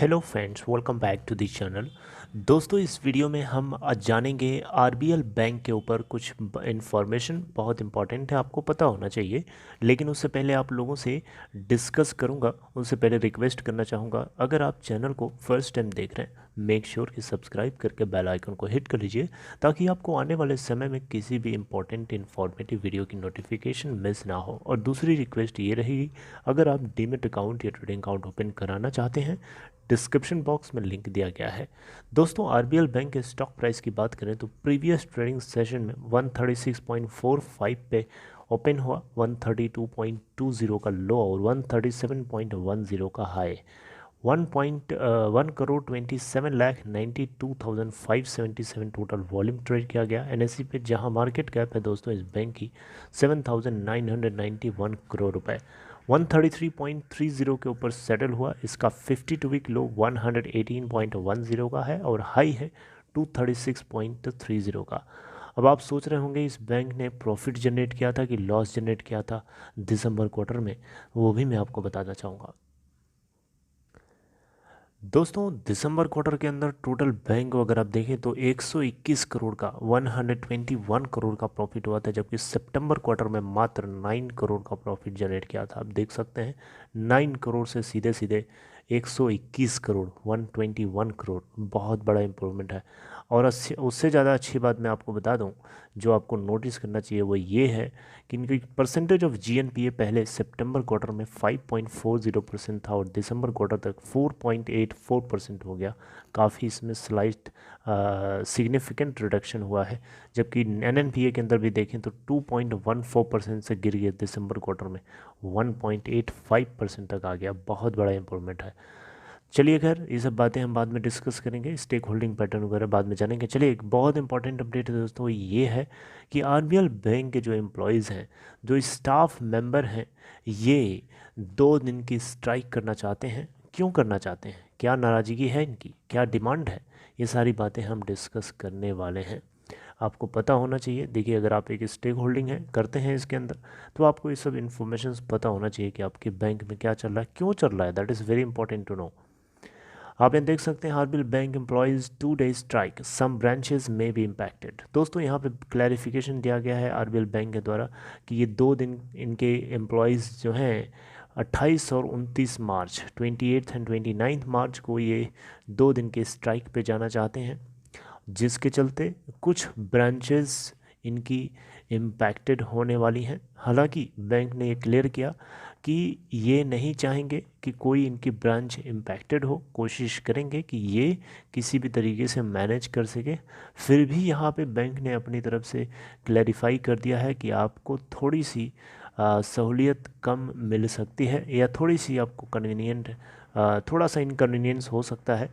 Hello friends, welcome back to the channel. दोस्तों, इस video में हम आज जानेंगे आरबीएल बैंक के ऊपर कुछ इन्फॉर्मेशन बहुत इंपॉर्टेंट है, आपको पता होना चाहिए। लेकिन उससे पहले आप लोगों से डिस्कस करूंगा, उससे पहले रिक्वेस्ट करना चाहूँगा, अगर आप चैनल को फर्स्ट टाइम देख रहे हैं मेक श्योर कि सब्सक्राइब करके बेल आइकन को हिट कर लीजिए, ताकि आपको आने वाले समय में किसी भी इंपॉर्टेंट इन्फॉर्मेटिव वीडियो की नोटिफिकेशन मिस ना हो। और दूसरी रिक्वेस्ट ये रहेगी, अगर आप डीमेट अकाउंट या ट्रेडिंग अकाउंट ओपन कराना चाहते हैं, डिस्क्रिप्शन बॉक्स में लिंक दिया गया है। दोस्तों, आरबीएल बैंक के स्टॉक प्राइस की बात करें तो प्रीवियस ट्रेडिंग सेशन में 136.45 पे ओपन हुआ, 132.20 का लो और 137.10 का high. 1.1 crore 27 lakh 92,577 total volume trade किया गया एनएससी पे, जहां मार्केट कैप है दोस्तों इस बैंक की 7,991 करोड़ रुपए। 133.30 के ऊपर सेटल हुआ। इसका 52 वीक लो 118.10 का है और हाई है 236.30 का। अब आप सोच रहे होंगे इस बैंक ने प्रॉफिट जनरेट किया था कि लॉस जनरेट किया था दिसंबर क्वार्टर में, वो भी मैं आपको बताना चाहूँगा। दोस्तों, दिसंबर क्वार्टर के अंदर टोटल बैंक अगर आप देखें तो 121 करोड़ का 121 करोड़ का प्रॉफिट हुआ था, जबकि सितंबर क्वार्टर में मात्र 9 करोड़ का प्रॉफिट जनरेट किया था। आप देख सकते हैं 9 करोड़ से सीधे सीधे 121 करोड़ 121 करोड़, बहुत बड़ा इंप्रूवमेंट है। और उससे ज़्यादा अच्छी बात मैं आपको बता दूं, जो आपको नोटिस करना चाहिए वो ये है कि इनकी परसेंटेज ऑफ जीएनपीए पहले सितंबर क्वार्टर में 5.40% था और दिसंबर क्वार्टर तक 4.84% हो गया। काफ़ी इसमें स्लाइट सिग्निफिकेंट रिडक्शन हुआ है। जबकि एनएनपीए के अंदर भी देखें तो 2.14% से गिर गया दिसंबर क्वार्टर में 1.85% तक आ गया। बहुत बड़ा इंप्रूवमेंट है। चलिए खैर, ये सब बातें हम बाद में डिस्कस करेंगे, स्टेक होल्डिंग पैटर्न वगैरह बाद में जानेंगे। चलिए, एक बहुत इंपॉर्टेंट अपडेट है दोस्तों, ये है कि आरबीएल बैंक के जो एम्प्लॉयज़ हैं, जो स्टाफ मेंबर हैं, ये 2 दिन की स्ट्राइक करना चाहते हैं। क्यों करना चाहते हैं, क्या नाराज़गी है इनकी, क्या डिमांड है, ये सारी बातें हम डिस्कस करने वाले हैं। आपको पता होना चाहिए, देखिए अगर आप एक स्टेक होल्डिंग है करते हैं इसके अंदर, तो आपको ये सब इन्फॉर्मेशन पता होना चाहिए कि आपके बैंक में क्या चल रहा है, क्यों चल रहा है। That is very important to know. आप यहाँ देख सकते हैं RBL bank employees 2 day strike, some branches में बी इम्पैक्टेड। दोस्तों, यहाँ पे क्लैरिफिकेशन दिया गया है आरबीएल बैंक के द्वारा कि ये 2 दिन इनके एम्प्लॉयज़ जो हैं 28 और 29 मार्च 28 एंड 29 मार्च को ये 2 दिन के स्ट्राइक पे जाना चाहते हैं, जिसके चलते कुछ ब्रांचेस इनकी इम्पैक्टेड होने वाली हैं। हालांकि बैंक ने ये क्लियर किया कि ये नहीं चाहेंगे कि कोई इनकी ब्रांच इम्पैक्टेड हो, कोशिश करेंगे कि ये किसी भी तरीके से मैनेज कर सके। फिर भी यहाँ पे बैंक ने अपनी तरफ से क्लैरिफाई कर दिया है कि आपको थोड़ी सी सहूलियत कम मिल सकती है, या थोड़ी सी आपको कन्वीनियंट थोड़ा सा इनकन्वीनियंस हो सकता है,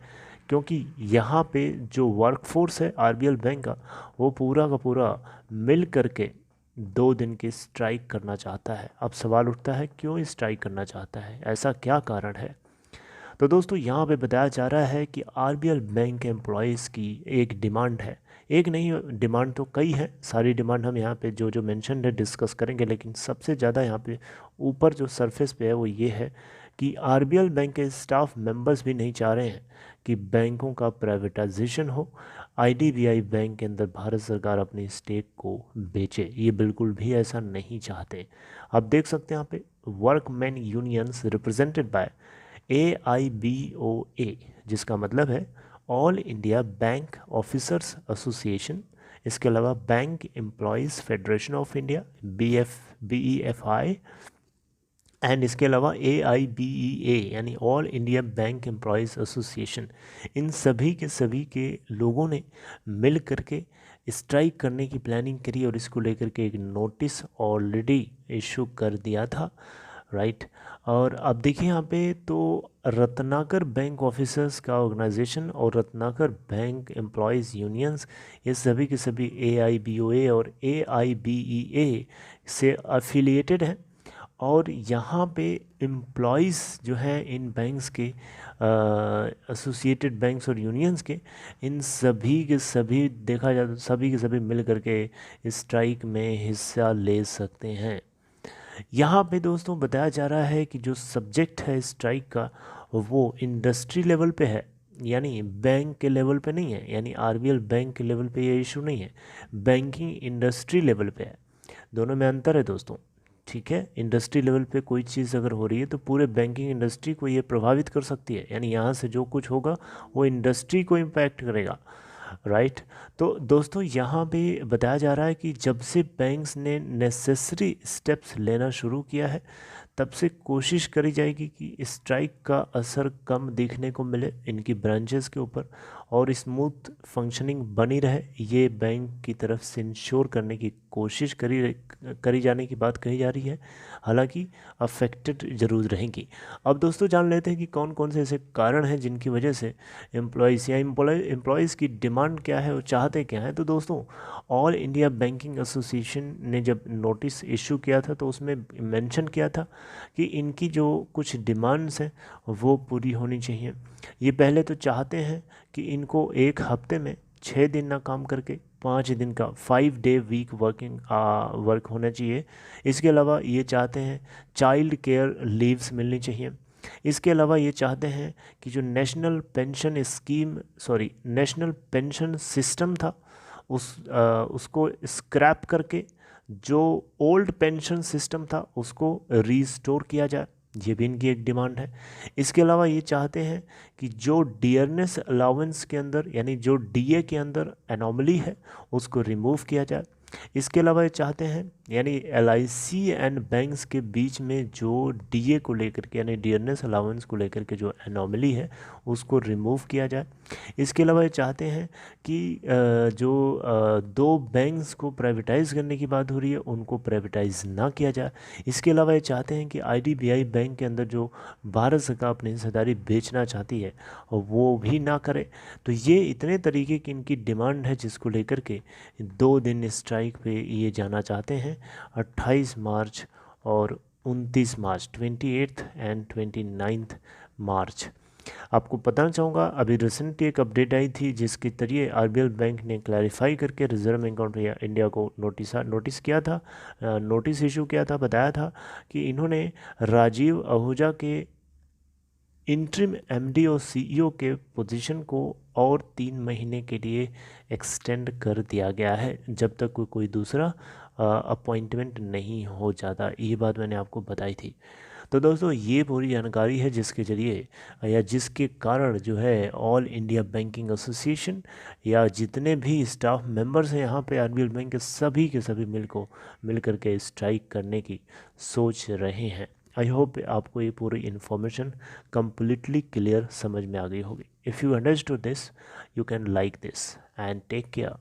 क्योंकि यहाँ पे जो वर्कफोर्स है आरबीएल बैंक का, वो पूरा का पूरा मिल करके 2 दिन की स्ट्राइक करना चाहता है। अब सवाल उठता है, क्यों स्ट्राइक करना चाहता है, ऐसा क्या कारण है। तो दोस्तों, यहाँ पे बताया जा रहा है कि आरबीएल बैंक के एम्प्लॉयज़ की एक डिमांड है। एक नहीं, डिमांड तो कई है, सारी डिमांड हम यहाँ पे जो जो मेंशन है डिस्कस करेंगे, लेकिन सबसे ज़्यादा यहाँ पे ऊपर जो सरफेस पे है वो ये है कि आरबीएल बैंक के स्टाफ मेंबर्स भी नहीं चाह रहे हैं कि बैंकों का प्राइवेटाइजेशन हो, आईडीबीआई बैंक के अंदर भारत सरकार अपनी स्टेक को बेचे, ये बिल्कुल भी ऐसा नहीं चाहते। आप देख सकते हैं यहाँ पे workman unions represented by AIBOA, जिसका मतलब है all India bank officers association. इसके अलावा bank employees federation of India BEFI, and इसके अलावा AIBEA यानी all India bank employees association. इन सभी के लोगों ने मिल करके स्ट्राइक करने की प्लानिंग करी और इसको लेकर के एक नोटिस ऑलरेडी इशू कर दिया था, राइट। और अब देखिए यहाँ पे तो रत्नाकर बैंक ऑफिसर्स का ऑर्गेनाइजेशन और रत्नाकर बैंक एम्प्लॉयज़ यूनियंस, ये सभी के सभी AIBOA और AIBEA से अफिलिएटेड हैं। और यहाँ पे एम्प्लॉयज़ जो हैं इन बैंक्स के एसोसिएटेड बैंक्स और यूनियंस के, इन सभी के सभी देखा जाए तो सभी के सभी मिल करके स्ट्राइक में हिस्सा ले सकते हैं। यहाँ पे दोस्तों बताया जा रहा है कि जो सब्जेक्ट है स्ट्राइक का वो इंडस्ट्री लेवल पे है, यानी बैंक के लेवल पे नहीं है, यानी आरबीएल बैंक के लेवल पे ये इशू नहीं है, बैंकिंग इंडस्ट्री लेवल पे है। दोनों में अंतर है दोस्तों, ठीक है। इंडस्ट्री लेवल पे कोई चीज़ अगर हो रही है तो पूरे बैंकिंग इंडस्ट्री को ये प्रभावित कर सकती है, यानी यहाँ से जो कुछ होगा वो इंडस्ट्री को इम्पैक्ट करेगा, राइट। तो दोस्तों यहाँ पे बताया जा रहा है कि जब से बैंक्स ने नेसेसरी स्टेप्स लेना शुरू किया है, तब से कोशिश करी जाएगी कि स्ट्राइक का असर कम देखने को मिले इनकी ब्रांचेस के ऊपर, और स्मूथ फंक्शनिंग बनी रहे, ये बैंक की तरफ से इंश्योर करने की कोशिश करी जाने की बात कही जा रही है। हालांकि अफेक्टेड ज़रूर रहेंगी। अब दोस्तों जान लेते हैं कि कौन कौन से ऐसे कारण हैं जिनकी वजह से एम्प्लॉयज़ की डिमांड क्या है और चाहते क्या है। तो दोस्तों ऑल इंडिया बैंकिंग एसोसिएशन ने जब नोटिस इशू किया था तो उसमें मेंशन किया था कि इनकी जो कुछ डिमांड्स हैं वो पूरी होनी चाहिए। ये पहले तो चाहते हैं कि इनको एक हफ्ते में 6 दिन ना काम करके 5 दिन का 5 डे वीक वर्क होना चाहिए। इसके अलावा ये चाहते हैं चाइल्ड केयर लीव्स मिलनी चाहिए। इसके अलावा ये चाहते हैं कि जो नेशनल पेंशन सिस्टम था उसको स्क्रैप करके जो ओल्ड पेंशन सिस्टम था उसको रीस्टोर किया जाए, ये भी इनकी एक डिमांड है। इसके अलावा ये चाहते हैं कि जो डियरनेस अलाउंस के अंदर यानी जो डीए के अंदर एनोमली है उसको रिमूव किया जाए। इसके अलावा ये चाहते हैं यानी एलआईसी एंड बैंक्स के बीच में जो डीए को लेकर के यानी डियरनेस अलाउंस को लेकर के जो एनोमली है उसको रिमूव किया जाए। इसके अलावा ये चाहते हैं कि दो बैंक्स को प्राइवेटाइज़ करने की बात हो रही है उनको प्राइवेटाइज़ ना किया जाए। इसके अलावा ये चाहते हैं कि आईडीबीआई बैंक के अंदर जो भारत सरकार अपनी हिस्सेदारी बेचना चाहती है वो भी ना करे। तो ये इतने तरीके की इनकी डिमांड है जिसको लेकर के 2 दिन स्ट्राइक पे ये जाना चाहते हैं, 28 मार्च और 29 मार्च, 28 एंड 29 मार्च। आपको बताना चाहूँगा अभी रिसेंटली एक अपडेट आई थी जिसके जरिए आरबीएल बैंक ने क्लैरिफाई करके रिजर्व बैंक ऑफ इंडिया को नोटिस किया था, नोटिस इशू किया था। बताया था कि इन्होंने राजीव आहूजा के इंटरिम एमडी और सीईओ के पोजीशन को और 3 महीने के लिए एक्सटेंड कर दिया गया है जब तक कोई दूसरा अपॉइंटमेंट नहीं हो जाता। ये बात मैंने आपको बताई थी। तो दोस्तों ये पूरी जानकारी है जिसके ज़रिए या जिसके कारण जो है ऑल इंडिया बैंकिंग एसोसिएशन या जितने भी स्टाफ मेंबर्स हैं यहाँ पे आरबीएल बैंक के सभी मिल करके स्ट्राइक करने की सोच रहे हैं। आई होप आपको ये पूरी इन्फॉर्मेशन completely क्लियर समझ में आ गई होगी। If you understood this you can like this and take care.